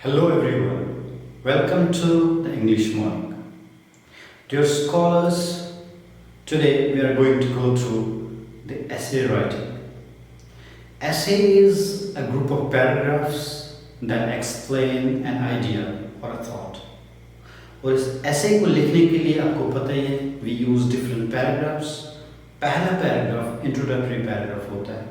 Hello everyone, welcome to the English Morning. Dear scholars, today we are going to go through the essay writing. Essay is a group of paragraphs that explain an idea or a thought. और इस essay को लिखने के लिए आपको पता ही है we use different paragraphs. पहला paragraph introductory paragraph होता है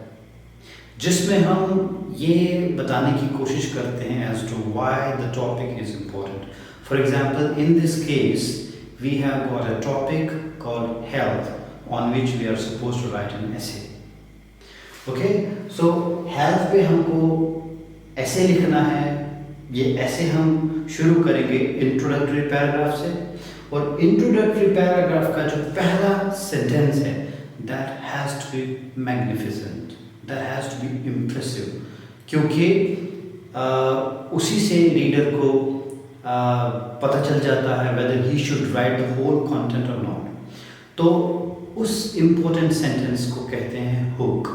जिसमें हम ये बताने की कोशिश करते हैं as to why the topic is important. For example, in this case, we have got a topic called health on which we are supposed to write an essay. Okay, so health पे हमको essay लिखना है. ये essay हम शुरू करेंगे introductory paragraph से और introductory paragraph का जो पहला sentence है that has to be magnificent. That has to be impressive क्योंकि उसी से रीडर को पता चल जाता है whether he should write the whole content or not. तो उस important sentence को कहते हैं hook.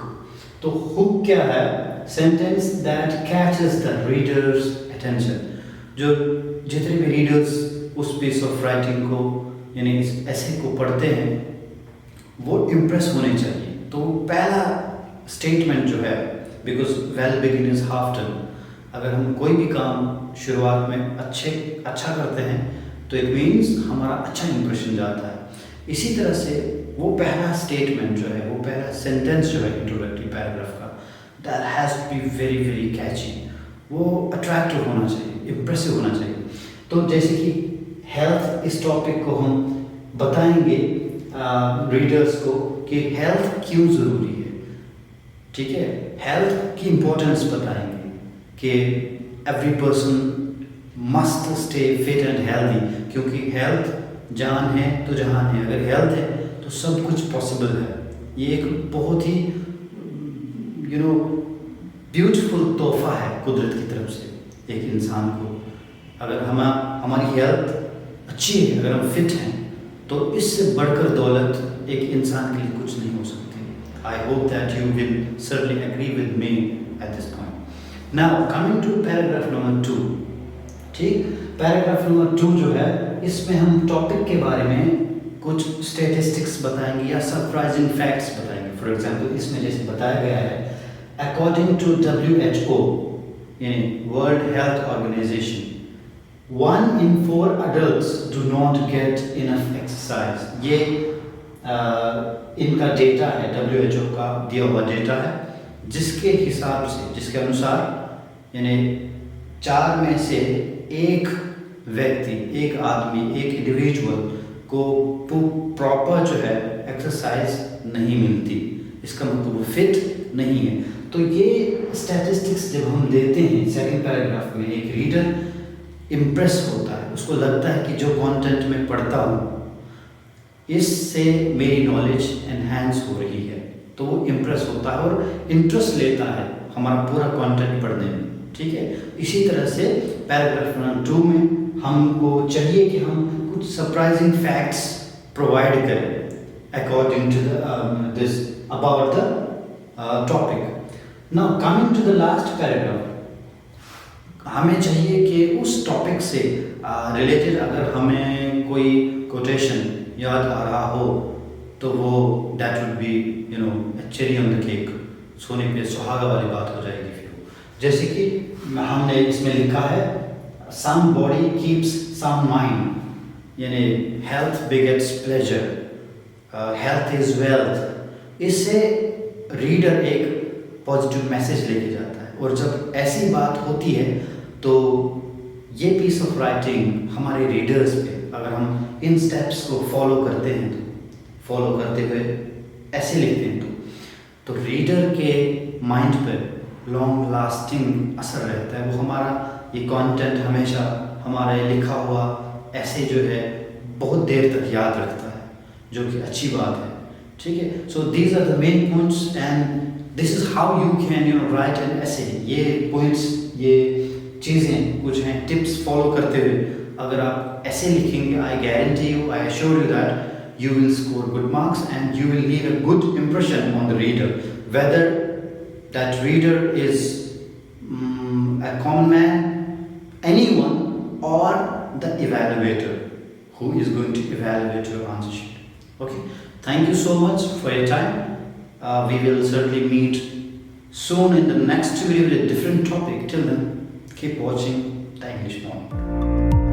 तो hook क्या है? Sentence that catches the reader's attention. जो जितने भी readers उस piece of writing को यानी इस essay को पढ़ते हैं वो impress होने चाहिए. तो पहला स्टेटमेंट जो है because well begin is half done. अगर हम कोई भी काम शुरुआत में अच्छा करते हैं तो इट मीन्स हमारा अच्छा इंप्रेशन जाता है. इसी तरह से वो पहला स्टेटमेंट जो है वो पहला सेंटेंस जो है इंट्रोडक्टरी पैराग्राफ का that has to be very very catchy. वो अट्रैक्टिव होना चाहिए, इम्प्रेसिव होना चाहिए. तो जैसे कि हेल्थ इस टॉपिक को हम बताएंगे रीडर्स को कि हेल्थ क्यों ज़रूरी है. ठीक है, हेल्थ की इम्पोर्टेंस बताएंगे कि every person must stay fit and healthy क्योंकि हेल्थ जान है तो जहान है. अगर हेल्थ है तो सब कुछ पॉसिबल है. ये एक बहुत ही ब्यूटीफुल तोहफा है कुदरत की तरफ से एक इंसान को. अगर हमारी हेल्थ अच्छी है, अगर हम फिट हैं तो इससे बढ़कर दौलत एक इंसान के लिए कुछ नहीं हो सकती. I hope that you will certainly agree with me at this point. Now coming to paragraph number 2. ठीक, paragraph number 2 जो है इसमें हम टॉपिक के बारे में कुछ स्टेटिस्टिक्स बताएंगे या सरप्राइजिंग फैक्ट्स बताएंगे. फॉर एग्जांपल इसमें जैसे बताया गया है अकॉर्डिंग टू WHO यानी world health organisation 1 in 4 adults do not get enough exercise. ये इनका डेटा है, WHO का दिया हुआ डेटा है जिसके हिसाब से जिसके अनुसार यानी 4 में से एक व्यक्ति, एक आदमी, एक इंडिविजुअल को प्रॉपर जो है एक्सरसाइज नहीं मिलती. इसका मतलब वो फिट नहीं है. तो ये स्टैटिस्टिक्स जब हम देते हैं सेकंड पैराग्राफ में एक रीडर इम्प्रेस होता है, उसको लगता है कि जो कंटेंट में पढ़ता हूँ इससे मेरी नॉलेज एनहांस हो रही है. तो वो इम्प्रेस होता है और इंटरेस्ट लेता है हमारा पूरा कंटेंट पढ़ने में. ठीक है, इसी तरह से पैराग्राफ नंबर 2 में हमको चाहिए कि हम कुछ सरप्राइजिंग फैक्ट्स प्रोवाइड करें according to this about the topic. Now coming to the last paragraph, हमें चाहिए कि उस टॉपिक से रिलेटेड अगर हमें कोई कोटेशन याद आ रहा हो तो वो that would be cherry on the cake. सोने पे सुहागा वाली बात हो जाएगी फिर. जैसे कि हमने इसमें लिखा है some body keeps some mind यानी health begets pleasure, health is wealth. इससे रीडर एक पॉजिटिव मैसेज लेके जाता है. और जब ऐसी बात होती है तो ये पीस ऑफ राइटिंग हमारे रीडर्स पे अगर हम इन स्टेप्स को फॉलो करते हैं तो फॉलो करते हुए ऐसे लिखते हैं तो रीडर के माइंड पर लॉन्ग लास्टिंग असर रहता है. वो हमारा ये कंटेंट हमेशा हमारा ये लिखा हुआ ऐसे जो है बहुत देर तक याद रखता है जो कि अच्छी बात है. ठीक है, so these are the main points and this is how you can write an essay. ये पॉइंट्स, ये चीज़ें कुछ हैं टिप्स फॉलो करते हुए अगर आप ऐसे लिखेंगे I guarantee you, I assure you that you will score good marks and you will leave a good impression on the reader, whether that reader is a common man, anyone or the evaluator who is going to evaluate your answer sheet. Okay, thank you so much for your time. We will certainly meet soon in the next video with a different topic. Till then, keep watching the English Morning.